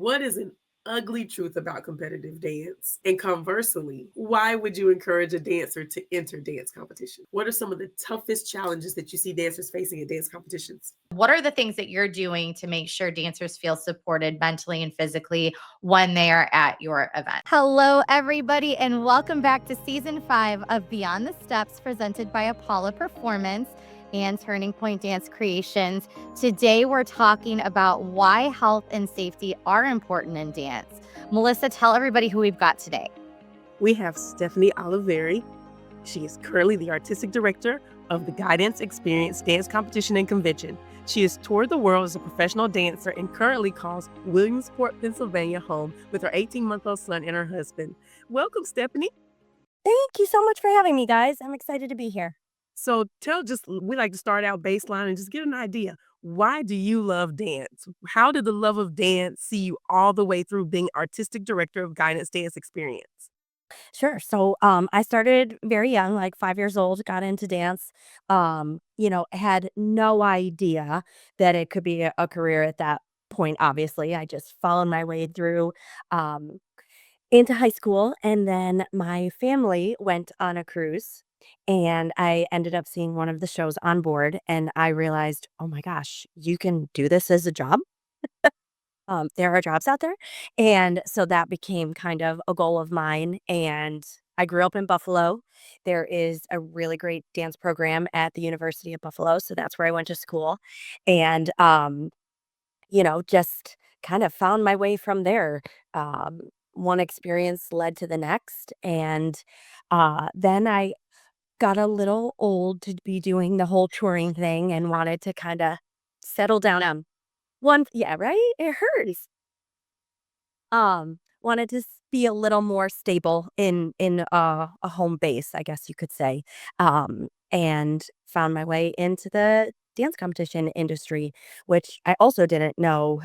What is an ugly truth about competitive dance? And conversely, why would you encourage a dancer to enter dance competition? What are some of the toughest challenges that you see dancers facing at dance competitions? What are the things that you're doing to make sure dancers feel supported mentally and physically when they are at your event? Hello, everybody, and welcome back to season 5 of Beyond the Steps, presented by Apolla Performance and Turning Point Dance Creations. Today, we're talking about why health and safety are important in dance. Melissa, tell everybody who we've got today. We have Stephanie Oliveri. She is currently the artistic director of the Guidance Experience Dance Competition and Convention. She has toured the world as a professional dancer and currently calls Williamsport, Pennsylvania home with her 18-month-old son and her husband. Welcome, Stephanie. Thank you so much for having me, guys. I'm excited to be here. So we like to start out baseline and just get an idea. Why do you love dance? How did the love of dance see you all the way through being artistic director of Guidance Dance Experience? Sure. So I started very young, like 5 years old, got into dance. Had no idea that it could be a career at that point, obviously. I just followed my way through um into high school, and then my family went on a cruise, and I ended up seeing one of the shows on board, and I realized, oh my gosh, you can do this as a job. There are jobs out there. And so that became kind of a goal of mine. And I grew up in Buffalo. There is a really great dance program at the University of Buffalo. So that's where I went to school. And just kind of found my way from there. Um, One experience led to the next. And then I got a little old to be doing the whole touring thing and wanted to kind of settle down on one. Yeah, right? It hurts. Wanted to be a little more stable in a home base, I guess you could say. And found my way into the dance competition industry, which I also didn't know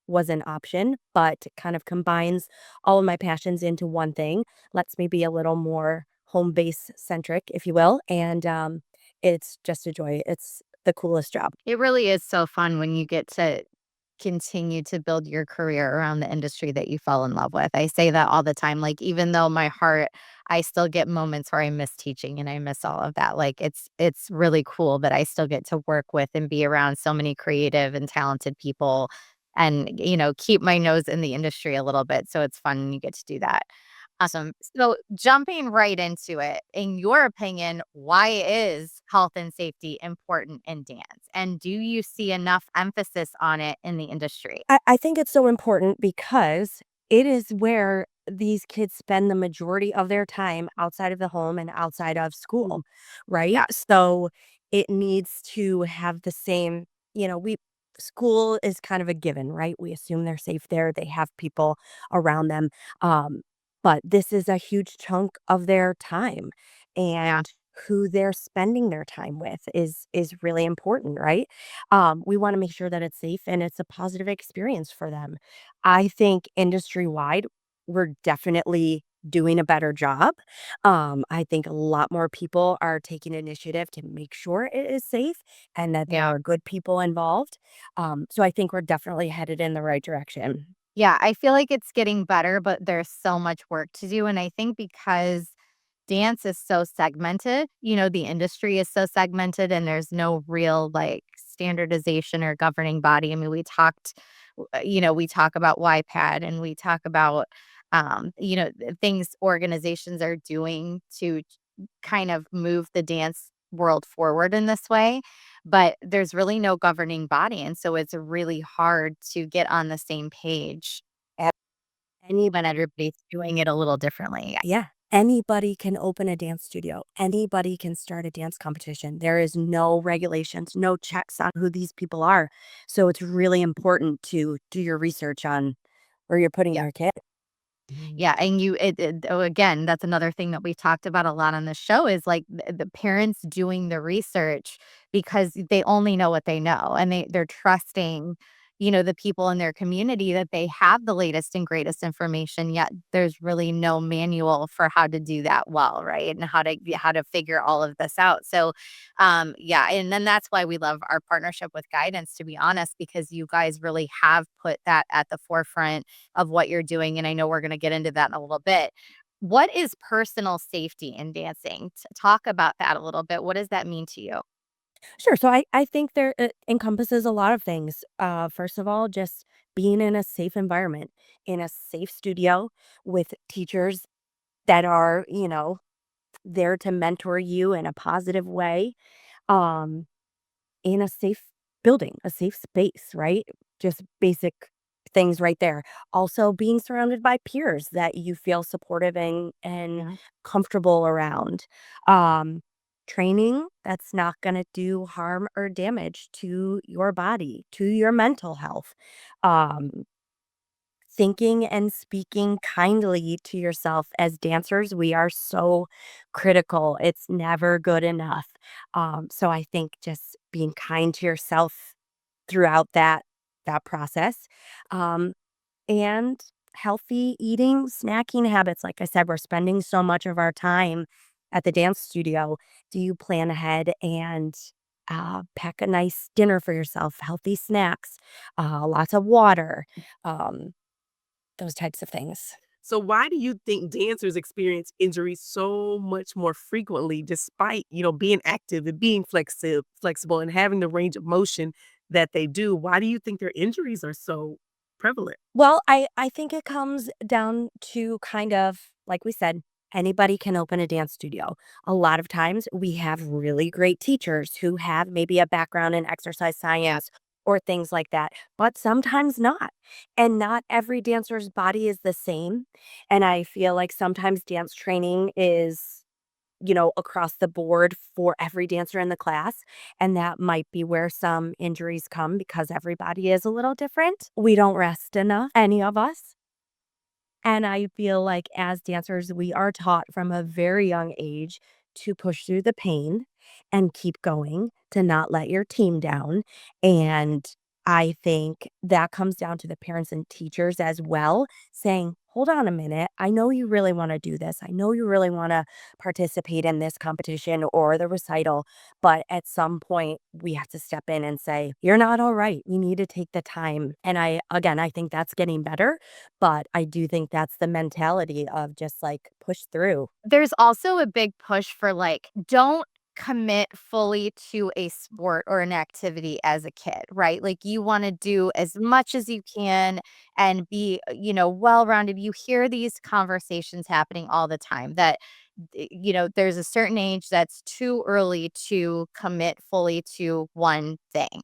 was an option, but kind of combines all of my passions into one thing, lets me be a little more home base centric, if you will. And it's just a joy. It's the coolest job. It really is so fun when you get to continue to build your career around the industry that you fell in love with. I say that all the time. Like, even though my heart, I still get moments where I miss teaching and I miss all of that. Like, it's really cool that I still get to work with and be around so many creative and talented people and, keep my nose in the industry a little bit. So it's fun when you get to do that. Awesome. So jumping right into it, in your opinion, why is health and safety important in dance? And do you see enough emphasis on it in the industry? I think it's so important because it is where these kids spend the majority of their time outside of the home and outside of school, right? Yeah. So it needs to have the same, we school is kind of a given, right? We assume they're safe there, they have people around them. Um, but this is a huge chunk of their time, Yeah. and who they're spending their time with is really important, right? We want to make sure that it's safe and it's a positive experience for them. I think industry wide, we're definitely doing a better job. I think a lot more people are taking initiative to make sure it is safe and that there Yeah. are good people involved. So I think we're definitely headed in the right direction. Yeah. I feel like it's getting better, but there's so much work to do. And I think because dance is so segmented, the industry is so segmented and there's no real like standardization or governing body. I mean, we talk about YPAD and we talk about, things organizations are doing to kind of move the dance world forward in this way, but there's really no governing body. And so it's really hard to get on the same page A- when everybody's doing it a little differently. Yeah. Anybody can open a dance studio. Anybody can start a dance competition. There is no regulations, no checks on who these people are. So it's really important to do your research on where you're putting your kid. Yeah, and again, that's another thing that we've talked about a lot on the show is like the parents doing the research because they only know what they know and they're trusting, the people in their community that they have the latest and greatest information, yet there's really no manual for how to do that well, right? And how to figure all of this out. So yeah, and then that's why we love our partnership with Guidance, to be honest, because you guys really have put that at the forefront of what you're doing. And I know we're going to get into that in a little bit. What is personal safety in dancing? Talk about that a little bit. What does that mean to you? Sure. So I think there it encompasses a lot of things. First of all, just being in a safe environment, in a safe studio with teachers that are, there to mentor you in a positive way. Um, in a safe building, a safe space, right? Just basic things right there. Also being surrounded by peers that you feel supportive and Yeah. comfortable around. Um training that's not going to do harm or damage to your body, to your mental health. Um thinking and speaking kindly to yourself. As dancers, we are so critical. It's never good enough. So I think just being kind to yourself throughout that process, um, and healthy eating, snacking habits. Like I said, we're spending so much of our time at the dance studio. Do you plan ahead and pack a nice dinner for yourself? Healthy snacks, lots of water. Um, those types of things. So why do you think dancers experience injuries so much more frequently despite, being active and being flexible and having the range of motion that they do? Why do you think their injuries are so prevalent? Well, I think it comes down to kind of like we said, anybody can open a dance studio. A lot of times we have really great teachers who have maybe a background in exercise science or things like that, but sometimes not. And not every dancer's body is the same. And I feel like sometimes dance training is across the board for every dancer in the class. And that might be where some injuries come because everybody is a little different. We don't rest enough, any of us. And I feel like as dancers, we are taught from a very young age to push through the pain and keep going, to not let your team down. And I think that comes down to the parents and teachers as well, saying, hold on a minute. I know you really want to do this. I know you really want to participate in this competition or the recital. But at some point, we have to step in and say, you're not all right. You need to take the time. And again, I think that's getting better, but I do think that's the mentality of just, like, push through. There's also a big push for, like, don't commit fully to a sport or an activity as a kid, right? Like, you wanna do as much as you can and be, well-rounded. You hear these conversations happening all the time that, there's a certain age that's too early to commit fully to one thing.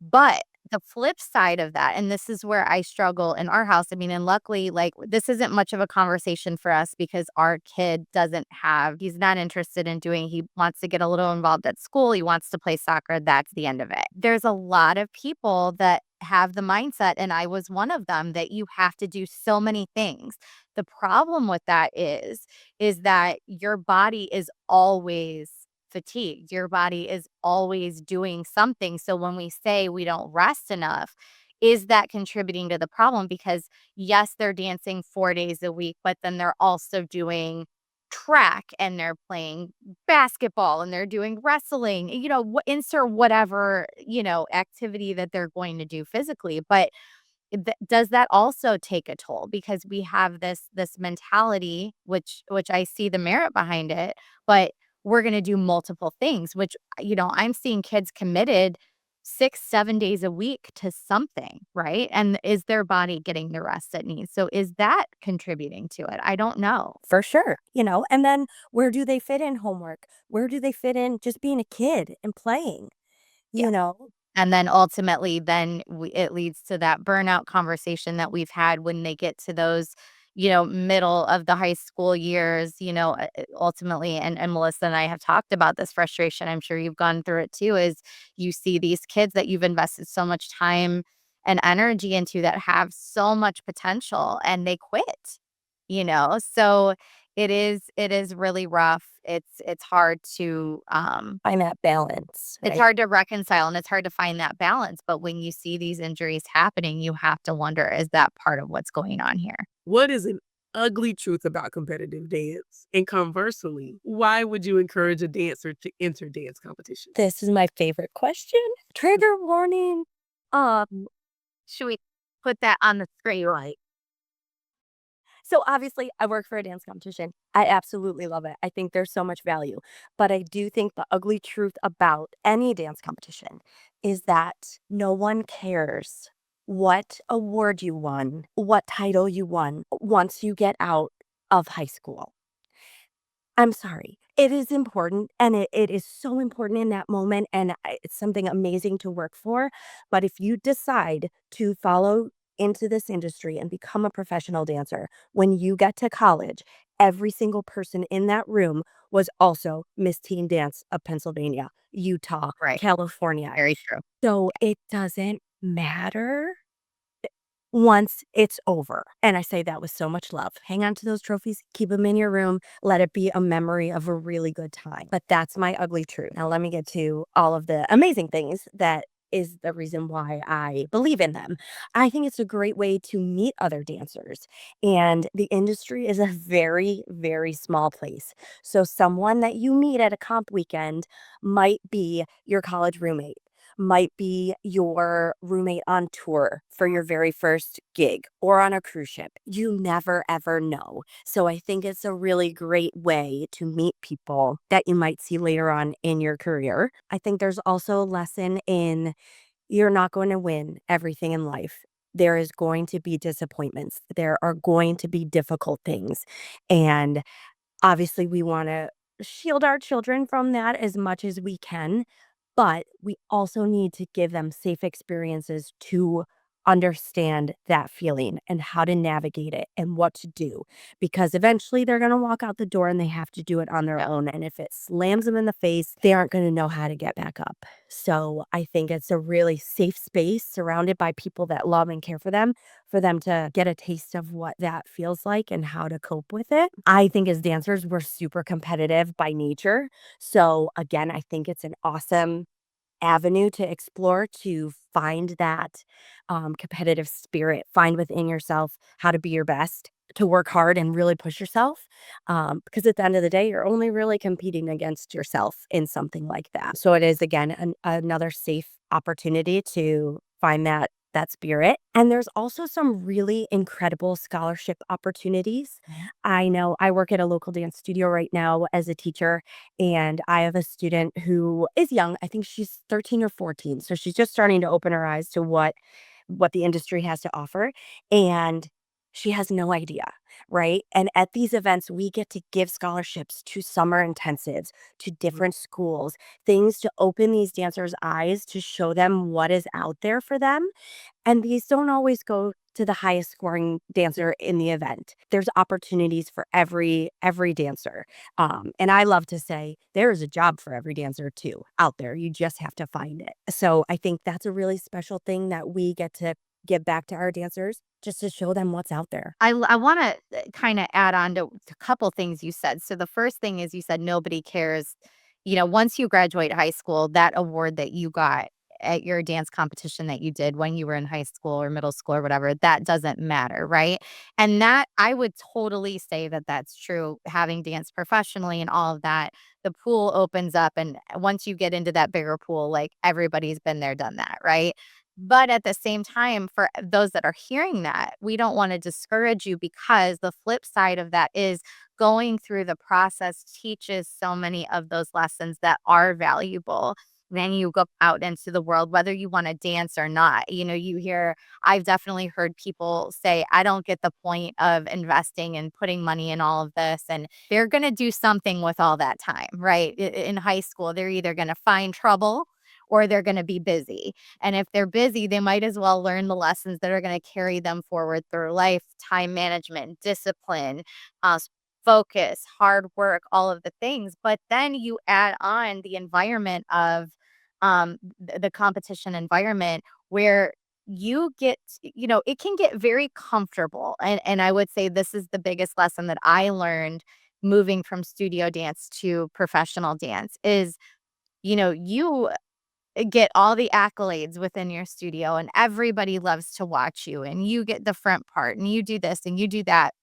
But the flip side of that, and this is where I struggle in our house. I mean, and luckily, like, this isn't much of a conversation for us because our kid he's not interested in he wants to get a little involved at school. He wants to play soccer. That's the end of it. There's a lot of people that have the mindset, and I was one of them, that you have to do so many things. The problem with that is that your body is always fatigued. Your body is always doing something. So when we say we don't rest enough, is that contributing to the problem? Because yes, they're dancing 4 days a week, but then they're also doing track and they're playing basketball and they're doing wrestling, insert whatever, activity that they're going to do physically. But does that also take a toll? Because we have this mentality, which I see the merit behind it, but we're gonna do multiple things, which, I'm seeing kids committed 6, 7 days a week to something, right? And is their body getting the rest it needs? So is that contributing to it? I don't know. For sure, and then where do they fit in homework? Where do they fit in just being a kid and playing, Yeah. you know? And then ultimately, then it leads to that burnout conversation that we've had when they get to those, middle of the high school years, ultimately. And Melissa and I have talked about this frustration. I'm sure you've gone through it too, is you see these kids that you've invested so much time and energy into that have so much potential and they quit, So It is really rough. It's hard to, Find that balance, it's right? hard to reconcile and it's hard to find that balance, but when you see these injuries happening, you have to wonder, is that part of what's going on here? What is an ugly truth about competitive dance? And conversely, why would you encourage a dancer to enter dance competitions? This is my favorite question. Trigger warning. Um, Should we put that on the screen? right. So obviously, I work for a dance competition. I absolutely love it. I think there's so much value. But I do think the ugly truth about any dance competition is that no one cares what award you won, what title you won once you get out of high school. I'm sorry. It is important, and it is so important in that moment, and it's something amazing to work for, but if you decide to follow into this industry and become a professional dancer, when you get to college, every single person in that room was also Miss Teen Dance of Pennsylvania, Utah, Right. California. Very true. So it doesn't matter once it's over. And I say that with so much love. Hang on to those trophies, keep them in your room, let it be a memory of a really good time. But that's my ugly truth. Now, let me get to all of the amazing things that is the reason why I believe in them. I think it's a great way to meet other dancers. And the industry is a very, very small place. So, someone that you meet at a comp weekend might be your college roommate, might be your roommate on tour for your very first gig or on a cruise ship. You never ever know. So I think it's a really great way to meet people that you might see later on in your career. I think there's also a lesson in you're not going to win everything in life. There is going to be disappointments. There are going to be difficult things. And obviously, we wanna shield our children from that as much as we can, but we also need to give them safe experiences to understand that feeling and how to navigate it and what to do, because eventually they're gonna walk out the door and they have to do it on their Yeah. own, and if it slams them in the face, they aren't gonna know how to get back up. So, I think it's a really safe space surrounded by people that love and care for them to get a taste of what that feels like and how to cope with it. I think as dancers, we're super competitive by nature. So, again, I think it's an awesome avenue to explore to find that competitive spirit, find within yourself how to be your best, to work hard and really push yourself. Because at the end of the day, you're only really competing against yourself in something like that. So it is again another safe opportunity to find that spirit. And there's also some really incredible scholarship opportunities. I know I work at a local dance studio right now as a teacher, and I have a student who is young. I think she's 13 or 14. So she's just starting to open her eyes to what the industry has to offer. And she has no idea, right? And at these events, we get to give scholarships to summer intensives, to Mhm. different schools, things to open these dancers' eyes to show them what is out there for them. And these don't always go to the highest scoring dancer in the event. There's opportunities for every dancer. And I love to say there is a job for every dancer too out there. You just have to find it. So I think that's a really special thing that we get to give back to our dancers just to show them what's out there. I wanna, kinda add on to a couple things you said. So the first thing is you said nobody cares, once you graduate high school, that award that you got at your dance competition that you did when you were in high school or middle school or whatever, that doesn't matter, right? And that I would totally say that that's true, having danced professionally and all of that, the pool opens up, and once you get into that bigger pool, like, everybody's been there, done that, right? But at the same time, for those that are hearing that, we don't wanna discourage you because the flip side of that is going through the process teaches so many of those lessons that are valuable. Then you go out into the world, whether you wanna dance or not. I've definitely heard people say, "I don't get the point of investing and putting money in all of this," and they're gonna do something with all that time, right? In high school, they're either gonna find trouble or they're gonna be busy. And if they're busy, they might as well learn the lessons that are going to carry them forward through life, time management, discipline, focus, hard work, all of the things. But then you add on the environment of the competition environment where you get, it can get very comfortable. And I would say this is the biggest lesson that I learned moving from studio dance to professional dance is, you get all the accolades within your studio and everybody loves to watch you and you get the front part and you do this and you do that.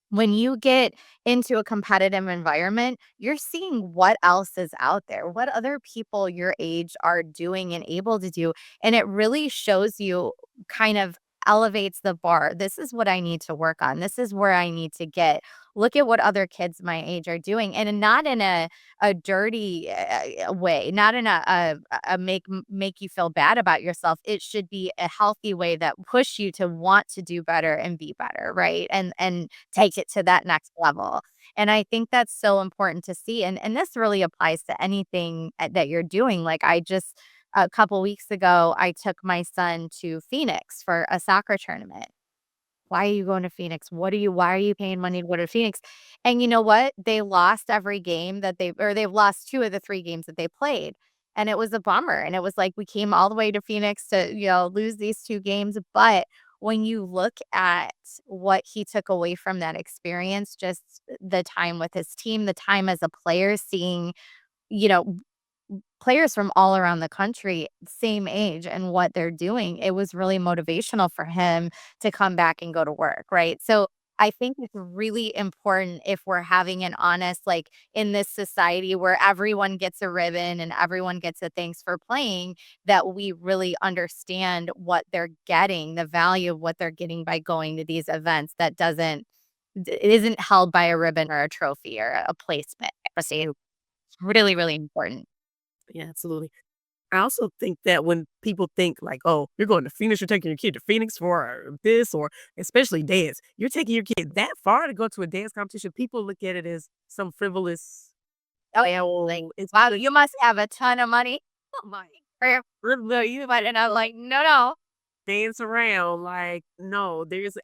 When you get into a competitive environment, you're seeing what else is out there, what other people your age are doing and able to do. And it really shows you, kind of elevates the bar. This is what I need to work on. This is where I need to get. Look at what other kids my age are doing. And not in a dirty way, not in a make you feel bad about yourself. It should be a healthy way that push you to want to do better and be better, right? And take it to that next level. And I think that's so important to see. And this really applies to anything that you're doing. Like I just a couple weeks ago, I took my son to Phoenix for a soccer tournament. Why are you going to Phoenix? Why are you paying money to go to Phoenix? And you know what? They lost every game they've lost 2 of the 3 games that they played. And it was a bummer. And it was like we came all the way to Phoenix to, lose these 2 games. But when you look at what he took away from that experience, just the time with his team, the time as a player, seeing, you know, players from all around the country, same age and what they're doing, it was really motivational for him to come back and go to work, right? So I think it's really important if we're having an honest, like in this society where everyone gets a ribbon and everyone gets a thanks for playing, that we really understand what they're getting, the value of what they're getting by going to these events that it isn't held by a ribbon or a trophy or a placement. I say it's really, really important. Yeah, absolutely. I also think that when people think like, "Oh, you're going to Phoenix, you're taking your kid to Phoenix for this," or especially dance, you're taking your kid that far to go to a dance competition, people look at it as some frivolous, Oh, yeah, like, "Oh, it's "Wow, just you must have a ton of money." Oh my for you, but and I'm like, "No, no." dance around." Like, no, there's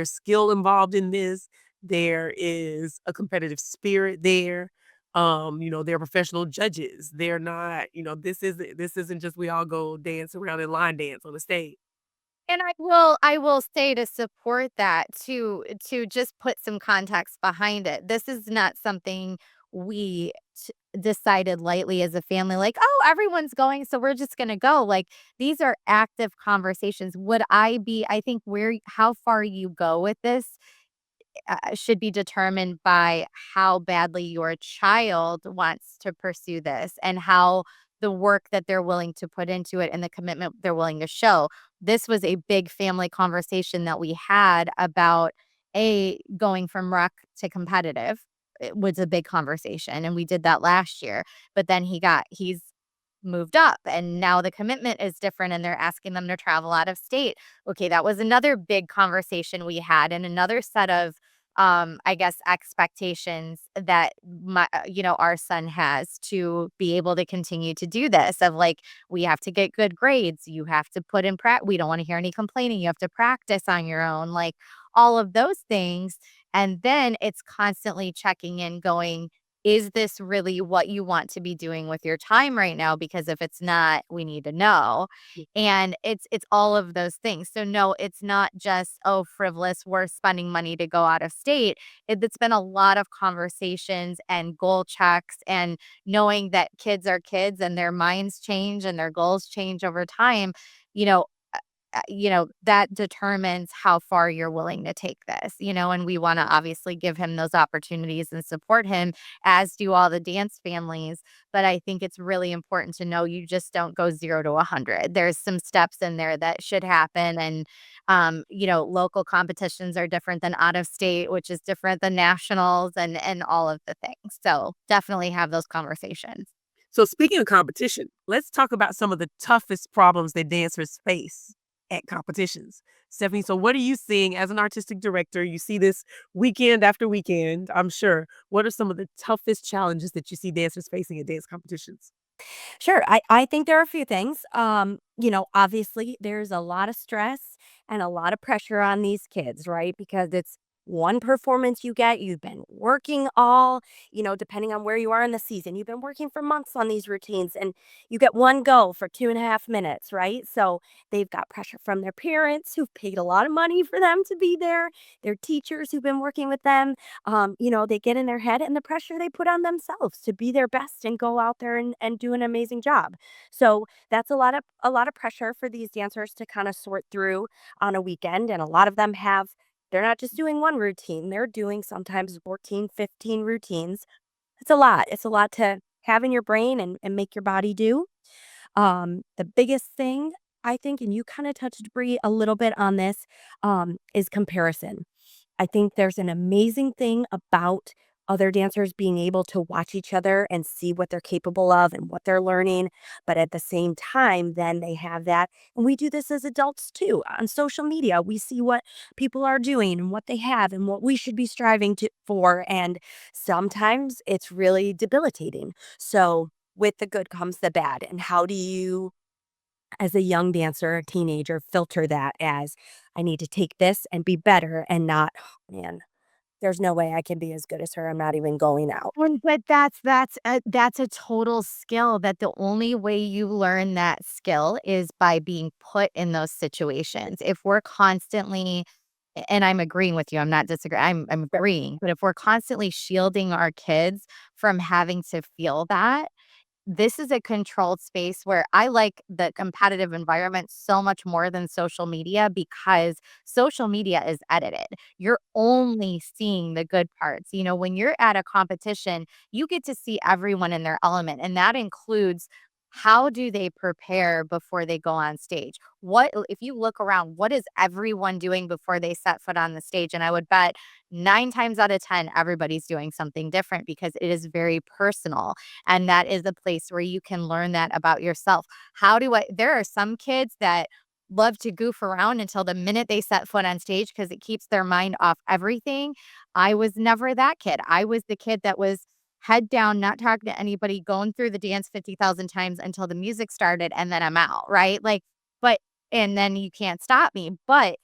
skill involved in this. There is a competitive spirit there. They're professional judges. They're not, this isn't just we all go dance around and line dance on the stage. And I will say to support that, to just put some context behind it. This is not something we decided lightly as a family, like, "Oh, everyone's going, so we're just gonna go." Like, these are active conversations. I think where how far you go with this should be determined by how badly your child wants to pursue this and how the work that they're willing to put into it and the commitment they're willing to show. This was a big family conversation that we had about going from rec to competitive. It was a big conversation and we did that last year. But then he's moved up and now the commitment is different and they're asking them to travel out of state. Okay, that was another big conversation we had and another set of I guess expectations that our son has to be able to continue to do this, of like we have to get good grades, you have to put in we don't want to hear any complaining, you have to practice on your own, like all of those things. And then it's constantly checking in, going, is this really what you want to be doing with your time right now? Because if it's not, we need to know. And it's all of those things. So no, it's not just, oh, frivolous, we're spending money to go out of state. It's been a lot of conversations and goal checks and knowing that kids are kids and their minds change and their goals change over time. You know, that determines how far you're willing to take this, and we want to obviously give him those opportunities and support him, as do all the dance families. But I think it's really important to know you just don't go 0 to 100. There's some steps in there that should happen. And, local competitions are different than out of state, which is different than nationals and all of the things. So definitely have those conversations. So speaking of competition, let's talk about some of the toughest problems that dancers face at competitions. Stephanie, so what are you seeing as an artistic director? You see this weekend after weekend, I'm sure. What are some of the toughest challenges that you see dancers facing at dance competitions? Sure. I think there are a few things. Obviously there's a lot of stress and a lot of pressure on these kids, right? Because it's one performance you get, you've been working all, depending on where you are in the season, you've been working for months on these routines and you get one go for 2.5 minutes, right? So they've got pressure from their parents who've paid a lot of money for them to be there, their teachers who've been working with them. They get in their head and the pressure they put on themselves to be their best and go out there and do an amazing job. So that's a lot of pressure for these dancers to kind of sort through on a weekend. And a lot of them they're not just doing one routine, they're doing sometimes 14, 15 routines. It's a lot. It's a lot to have in your brain and make your body do. The biggest thing I think, and you kind of touched Bree a little bit on this, is comparison. I think there's an amazing thing about other dancers being able to watch each other and see what they're capable of and what they're learning. But at the same time, then they have that. And we do this as adults too. On social media, we see what people are doing and what they have and what we should be striving for. And sometimes it's really debilitating. So, with the good comes the bad. And how do you, as a young dancer, a teenager, filter that as I need to take this and be better and not, "Oh, man, there's no way I can be as good as her. I'm not even going out." But that's a total skill that the only way you learn that skill is by being put in those situations. If we're constantly and I'm agreeing with you, I'm not disagreeing. I'm agreeing. But if we're constantly shielding our kids from having to feel that, this is a controlled space where I like the competitive environment so much more than social media because social media is edited. You're only seeing the good parts. When you're at a competition, you get to see everyone in their element, and that includes how do they prepare before they go on stage? If you look around, what is everyone doing before they set foot on the stage? And I would bet 9 times out of 10, everybody's doing something different because it is very personal. And that is a place where you can learn that about yourself. There are some kids that love to goof around until the minute they set foot on stage because it keeps their mind off everything. I was never that kid. I was the kid that was head down, not talking to anybody, going through the dance 50,000 times until the music started and then I'm out, right? But, and then you can't stop me. But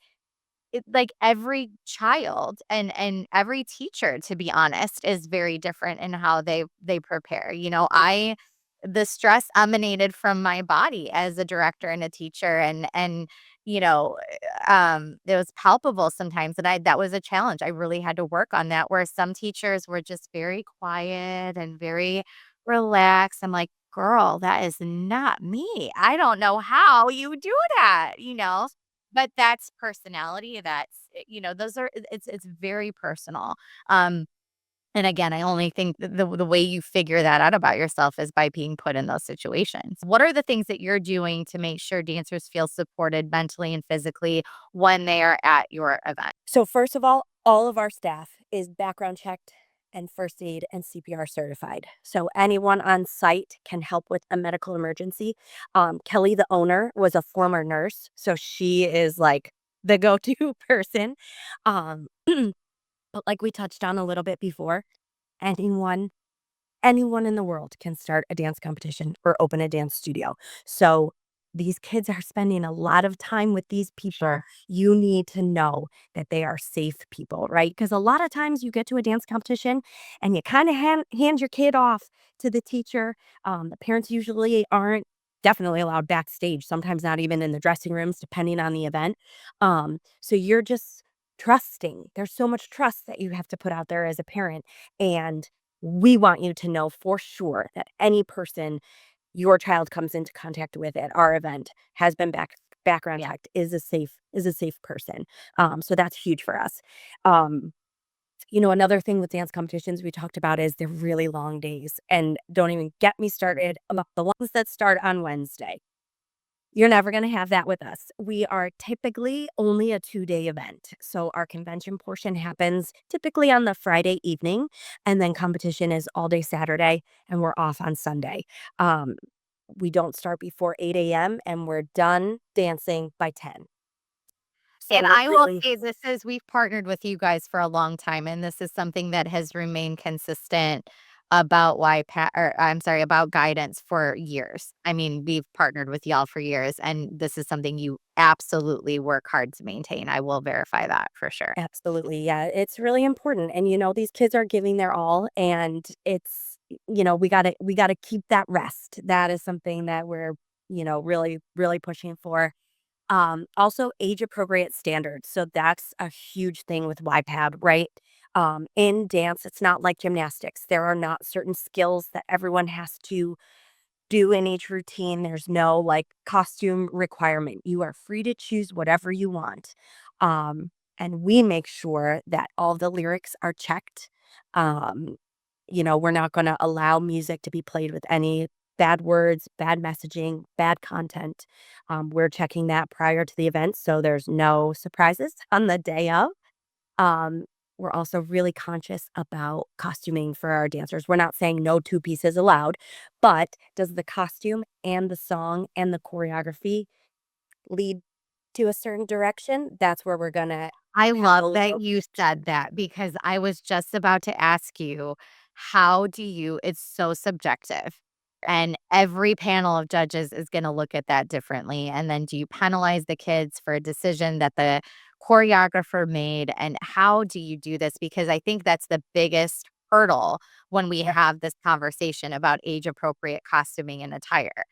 like every child and every teacher, to be honest, is very different in how they prepare. The stress emanated from my body as a director and a teacher, and it was palpable sometimes, and that was a challenge. I really had to work on that. Where some teachers were just very quiet and very relaxed. I'm like, girl, that is not me. I don't know how you do that. But that's personality, those are it's very personal. Um, and again, I only think the way you figure that out about yourself is by being put in those situations. What are the things that you're doing to make sure dancers feel supported mentally and physically when they are at your event? So, first of all of our staff is background checked and first aid and CPR certified. So, anyone on site can help with a medical emergency. Kelly, the owner, was a former nurse. So, she is like the go to person. Um, but like we touched on a little bit before, anyone anyone in the world can start a dance competition or open a dance studio. So these kids are spending a lot of time with these people. Sure. You need to know that they are safe people, right? Because a lot of times you get to a dance competition and you kind of hand your kid off to the teacher. The parents usually aren't definitely allowed backstage, sometimes not even in the dressing rooms, depending on the event. So you're just trusting. There's so much trust that you have to put out there as a parent. And we want you to know for sure that any person your child comes into contact with at our event has been background Yeah. checked, is a safe person. So that's huge for us. Um, another thing with dance competitions we talked about is they're really long days, and don't even get me started about the ones that start on Wednesday. You're never going to have that with us. We are typically only a 2-day event. So our convention portion happens typically on the Friday evening, and then competition is all day Saturday, and we're off on Sunday. Um, we don't start before 8 a.m., and we're done dancing by 10. So And we're I will really, say we've partnered with you guys for a long time, and this is something that has remained consistent about about guidance for years. I mean, we've partnered with y'all for years, and this is something you absolutely work hard to maintain. I will verify that for sure. Absolutely. Yeah, it's really important. And these kids are giving their all, and we got to keep that rest. That is something that we're, really really pushing for. Also age appropriate standards. So that's a huge thing with YPAB, right? In dance, it's not like gymnastics. There are not certain skills that everyone has to do in each routine. There's no like costume requirement. You are free to choose whatever you want. Um, and we make sure that all the lyrics are checked. Um, we're not going to allow music to be played with any bad words, bad messaging, bad content. We're checking that prior to the event so there's no surprises on the day of. Um, we're also really conscious about costuming for our dancers. We're not saying no two pieces allowed, but does the costume and the song and the choreography lead to a certain direction? That's where we're gonna I have a love that little. you said that because I was just about to ask you, how do you it's so subjective, and every panel of judges is gonna look at that differently, and then do you penalize the kids for a decision that the choreographer made, and how do you do this? Because I think that's the biggest hurdle when we Yep, have this conversation about age-appropriate costuming and attire.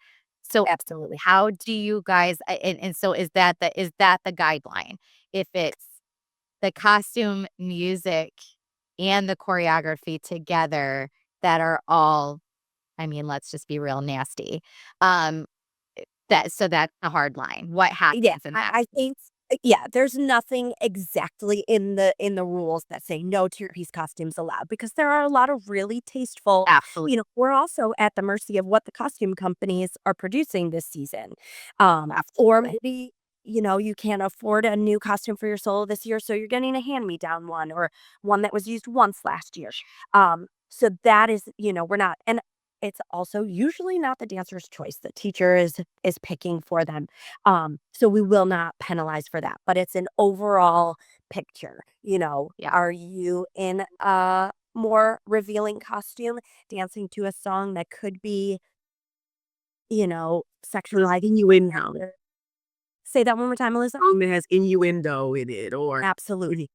So, absolutely. how do you guys and so is that the guideline? If it's the costume, music, and the choreography together that are all, I mean, let's just be real nasty. Um, that's a hard line. What Yeah, happens in that? I think yeah, there's nothing exactly in the rules that say no two-piece costumes allowed because there are a lot of really tasteful, Absolutely, we're also at the mercy of what the costume companies are producing this season. Or absolutely. maybe, you can't afford a new costume for your solo this year, so you're getting a hand-me-down one or one that was used once last year. So that is, we're not, and it's also usually not the dancer's choice. The teacher is picking for them. So we will not penalize for that, but it's an overall picture. Yeah. Are you in a more revealing costume dancing to a song that could be, sexualizing you in now? Say that one more time, Melissa. That has innuendo in it, or Absolutely.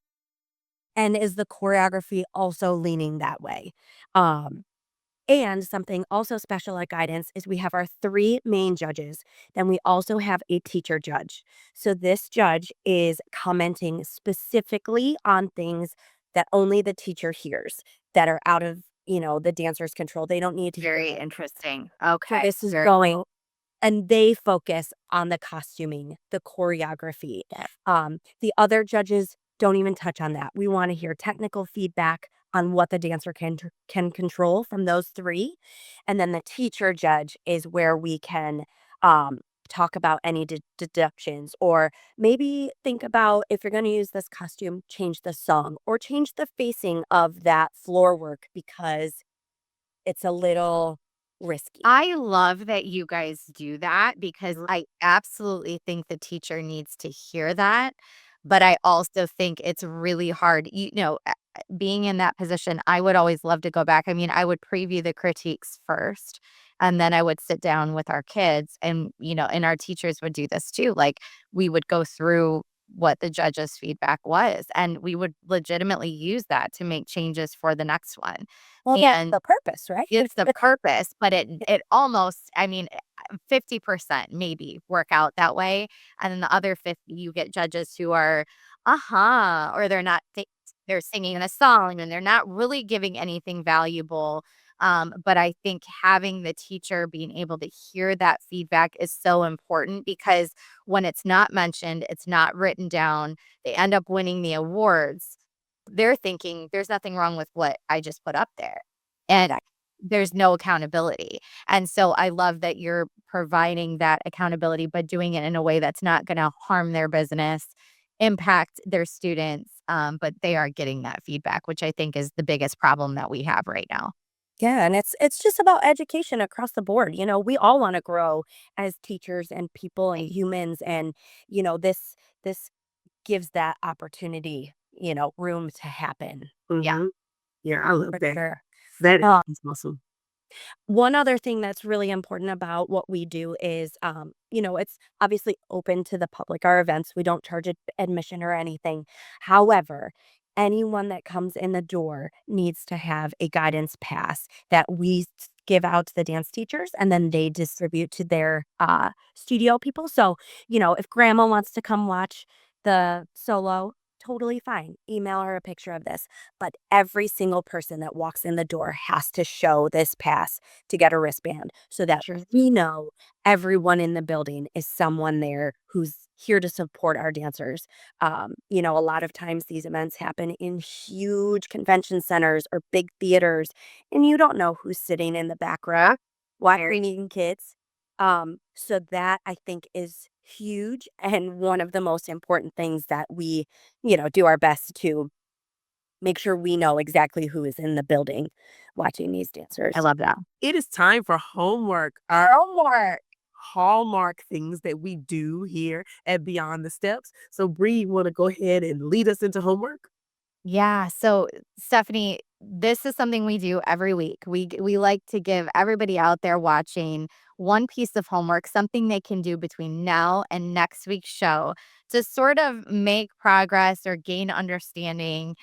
And is the choreography also leaning that way? Um, And something also special at guidance is we have our three main judges. Then we also have a teacher judge. So this judge is commenting specifically on things that only the teacher hears that are out of, the dancer's control. They don't need to hear Very it. interesting. So Okay. this is Very going cool. and they focus on the costuming, the choreography. The other judges don't even touch on that. We want to hear technical feedback on what the dancer can control from those three, and then the teacher judge is where we can um, talk about any deductions, or maybe think about if you're going to use this costume, change the song or change the facing of that floor work because it's a little risky. I love that you guys do that because I absolutely think the teacher needs to hear that. But I also think it's really hard. Being in that position, I would always love to go back. I mean, I would preview the critiques first, and then I would sit down with our kids, and our teachers would do this too. Like, we would go through what the judges' feedback was, and we would legitimately use that to make changes for the next one. Well, that's And the purpose, right? it's the purpose, but it almost, I mean, 50% maybe work out that way, and then the other 50, you get judges who are, "Uh-huh," or they're singing a song, and they're not really giving anything valuable, but I think having the teacher being able to hear that feedback is so important because when it's not mentioned, it's not written down, they end up winning the awards, they're thinking, "There's nothing wrong with what I just put up there." And there's no accountability. And so I love that you're providing that accountability, but doing it in a way that's not gonna harm their business, impact their students, but they are getting that feedback, which I think is the biggest problem that we have right now. Yeah, and it's just about education across the board. We all want to grow as teachers and people and Right. humans, and this gives that opportunity, room to happen Yeah. yeah, I love for that. sure. That Uh, is awesome. One other thing that's really important about what we do is, it's obviously open to the public, our events. We don't charge admission or anything. However, anyone that comes in the door needs to have a guidance pass that we give out to the dance teachers and then they distribute to their studio people. So, if grandma wants to come watch the solo, totally fine. Email her a picture of this. But every single person that walks in the door has to show this pass to get a wristband so that Sure. we know everyone in the building is someone there who's here to support our dancers. A lot of times these events happen in huge convention centers or big theaters, and you don't know who's sitting in the back row watching kids. So that I think is huge and one of the most important things that we, do our best to make sure we know exactly who is in the building watching these I dancers. love that. It is time for homework. Our Homework. hallmark things that we do here at Beyond the Steps. So, Bree, you want to go ahead and lead us into homework? Yeah. So, Stephanie, this is something we do every week. We like to give everybody out there watching one piece of homework, something they can do between now and next week's show to sort of make progress or gain understanding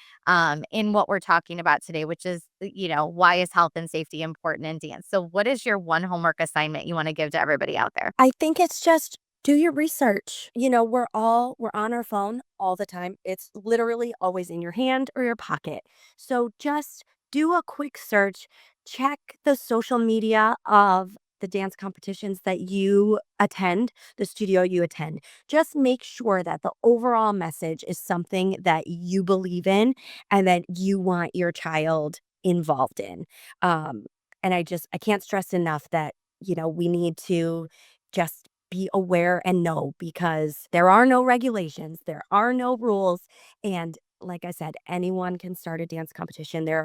in what we're talking about today, which is, why is health and safety important in dance? So, what is your one homework assignment you want to give to everybody out there? I think it's just do your research. We're on our phone all the time. It's literally always in your hand or your pocket. So just do a quick search, check the social media of the dance competitions that you attend, the studio you attend. Just make sure that the overall message is something that you believe in and that you want your child involved in. Um, and I can't stress enough that, we need to just be aware and know because there are no regulations, there are no rules, and like I said, anyone can start a dance competition. There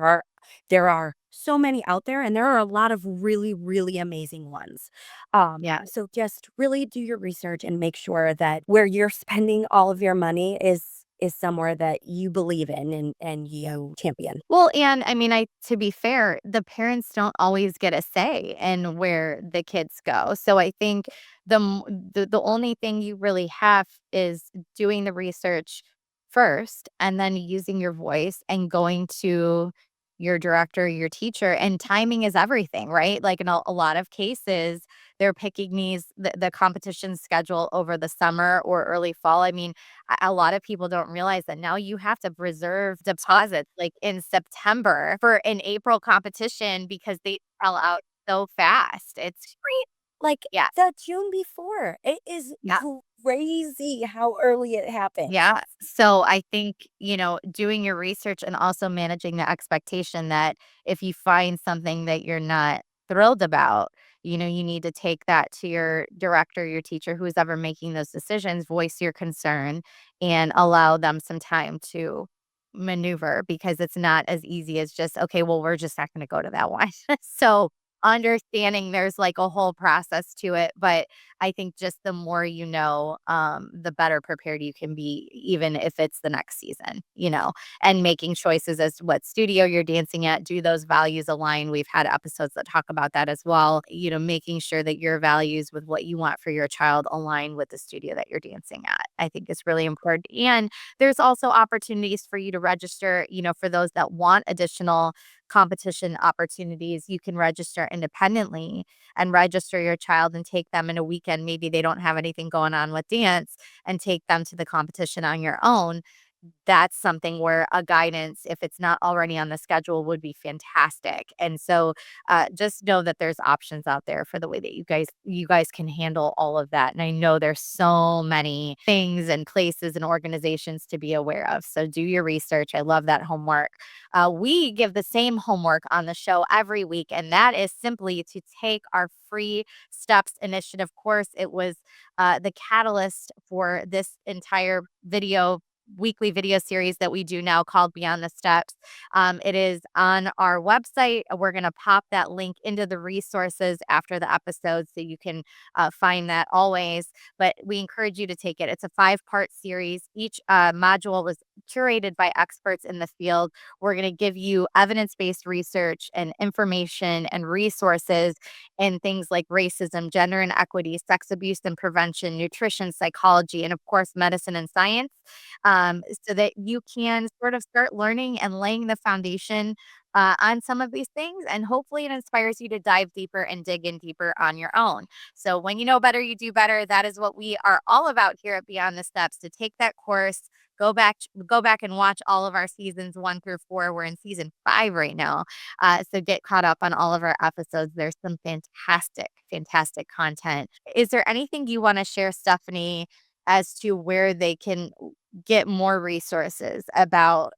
are so many out there and there are a lot of really really amazing ones. Yeah. So just really do your research and make sure that where you're spending all of your money is somewhere that you believe in and you champion. Well, and I mean, to be fair, the parents don't always get a say in where the kids go. So I think the only thing you really have is doing the research first and then using your voice and going to your director, your teacher, and timing is everything, right? Like in a lot of cases, they're picking the competition schedule over the summer or early fall. I mean, a lot of people don't realize that now you have to reserve deposits like in September for an April competition because they sell out so fast. It's Right. Like yeah, the June before. It is yeah. crazy how early it happens. Yeah. So I think, doing your research and also managing the expectation that if you find something that you're not thrilled about, you need to take that to your director, your teacher, who's ever making those decisions, voice your concern and allow them some time to maneuver because it's not as easy as just, okay, well, we're just not going to go to that one. So understanding there's like a whole process to it, but I think just the more the better prepared you can be, even if it's the next season, and making choices as to what studio you're dancing at. Do those values align? We've had episodes that talk about that as well. Making sure that your values with what you want for your child align with the studio that you're dancing at, I think is really important. And there's also opportunities for you to register, for those that want additional competition opportunities. You can register independently and register your child and take them in a weekend. Maybe they don't have anything going on with dance and take them to the competition on your own. That's something where a guidance, if it's not already on the schedule, would be fantastic. And so just know that there's options out there for the way that you guys can handle all of that. And I know there's so many things and places and organizations to be aware of. So do your research. I love that homework. We give the same homework on the show every week, and that is simply to take our free steps initiative course. It was the catalyst for this entire video weekly video series that we do now called Beyond the Steps. It is on our website. We're going to pop that link into the resources after the episode so you can find that always. But we encourage you to take it. It's a 5-part series. Each module was curated by experts in the field. We're going to give you evidence-based research and information and resources in things like racism, gender inequity, sex abuse and prevention, nutrition, psychology, and of course, medicine and science, so that you can sort of start learning and laying the foundation on some of these things. And hopefully, it inspires you to dive deeper and dig in deeper on your own. So, when you know better, you do better. That is what we are all about here at Beyond the Steps. To take that course, go back and watch all of our seasons 1 through 4. We're in season 5 right now. So get caught up on all of our episodes. There's some fantastic content. Is there anything you want to share, Stephanie, as to where they can get more resources about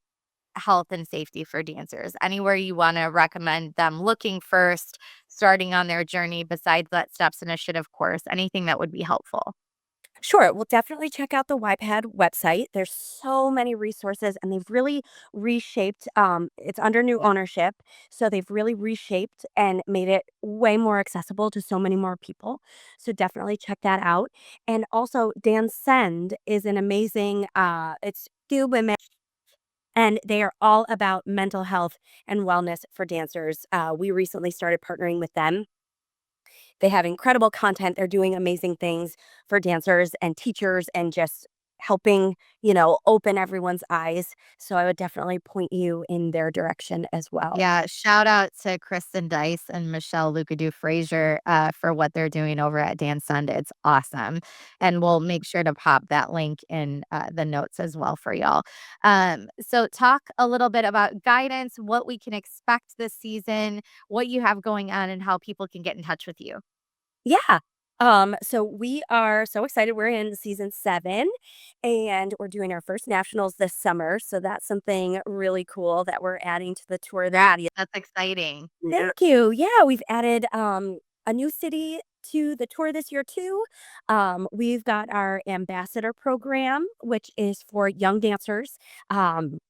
health and safety for dancers? Anywhere you want to recommend them looking first, starting on their journey besides that Steps Initiative course? Anything that would be helpful? Sure. Well, definitely check out the YPAD website. There's so many resources and they've really reshaped, it's under new ownership. So they've really reshaped and made it way more accessible to so many more people. So definitely check that out. And also Dan Send is an amazing, it's two women and they are all about mental health and wellness for dancers. We recently started partnering with them. They have incredible content. They're doing amazing things for dancers and teachers and just helping, open everyone's eyes. So I would definitely point you in their direction as well. Yeah, shout out to Kristen Dice and Michelle Lucadou Frazier for what they're doing over at Dan Sund. It's awesome. And we'll make sure to pop that link in the notes as well for y'all. So talk a little bit about guidance, what we can expect this season, what you have going on, and how people can get in touch with you. Yeah. So we are so excited. We're in season 7 and we're doing our first nationals this summer. So that's something really cool that we're adding to the tour. That's exciting. Thank you. Yeah, we've added a new city to the tour this year too. We've got our ambassador program, which is for young dancers. Um,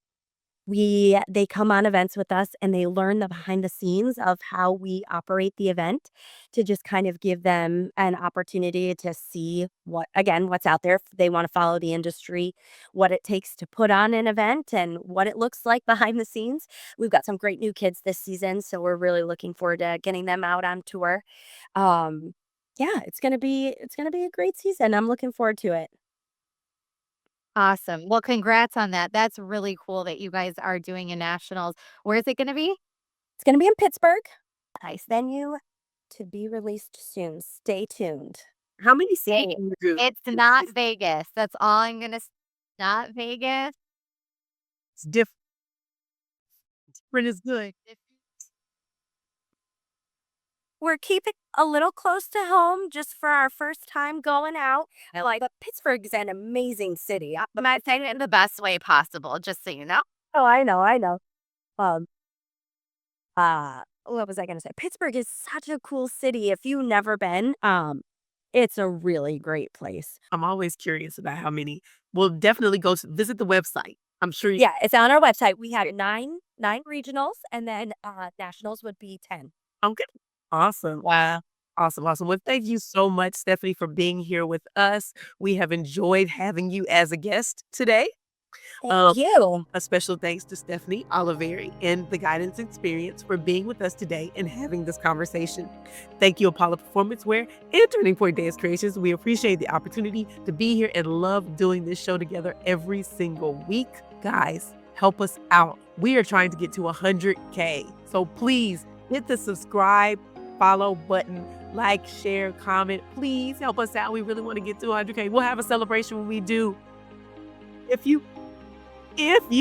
they come on events with us and they learn the behind the scenes of how we operate the event to just kind of give them an opportunity to see what's out there. If they want to follow the industry, what it takes to put on an event and what it looks like behind the scenes. We've got some great new kids this season, so we're really looking forward to getting them out on tour. Um, yeah, it's gonna be a great season. I'm looking forward to it. Awesome. Well, congrats on that. That's really cool that you guys are doing a nationals. Where is it going to be? It's gonna be in Pittsburgh. Nice. Venue to be released soon. Stay tuned. How many seats Hey, in the group? it's not Vegas. That's all I'm going to say. Not Vegas. It's different. Different is good. We're keeping a little close to home just for our first time going out. But Pittsburgh's an amazing city. I'm not saying it in the best way possible, just so you know. Oh, I know. Um, what was I gonna say? Pittsburgh is such a cool city. If you've never been, it's a really great place. I'm always curious about how many. We'll definitely go visit the website. I'm sure you. Yeah, it's on our website. We have nine regionals, and then nationals would be 10. Okay. Awesome. Wow. Awesome. Awesome. Well, thank you so much, Stephanie, for being here with us. We have enjoyed having you as a guest today. Thank you. A special thanks to Stephanie Oliveri and the Guidance Experience for being with us today and having this conversation. Thank you, Apolla Performance Wear and Turning Point Dance Creations. We appreciate the opportunity to be here and love doing this show together every single week. Guys, help us out. We are trying to get to 100K. So please hit the subscribe, follow button, like, share, comment. Please help us out. We really want to get to 100K. We'll have a celebration when we do. If you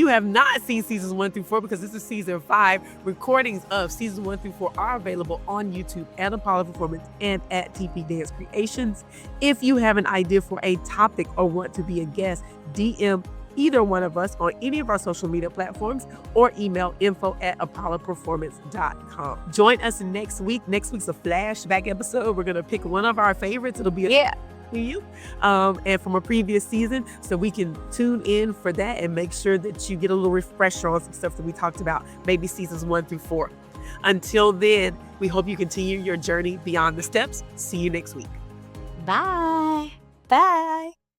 have not seen seasons 1 through 4, because this is season 5, recordings of seasons 1 through 4 are available on YouTube at Apolla Performance and at TP Dance Creations. If you have an idea for a topic or want to be a guest, DM either one of us on any of our social media platforms or email info@apollaperformance.com. Join us next week. Next week's a flashback episode. We're going to pick one of our favorites. It'll be asking you and from a previous season, so we can tune in for that and make sure that you get a little refresher on some stuff that we talked about, maybe seasons 1 through 4. Until then, we hope you continue your journey beyond the steps. See you next week. Bye. Bye.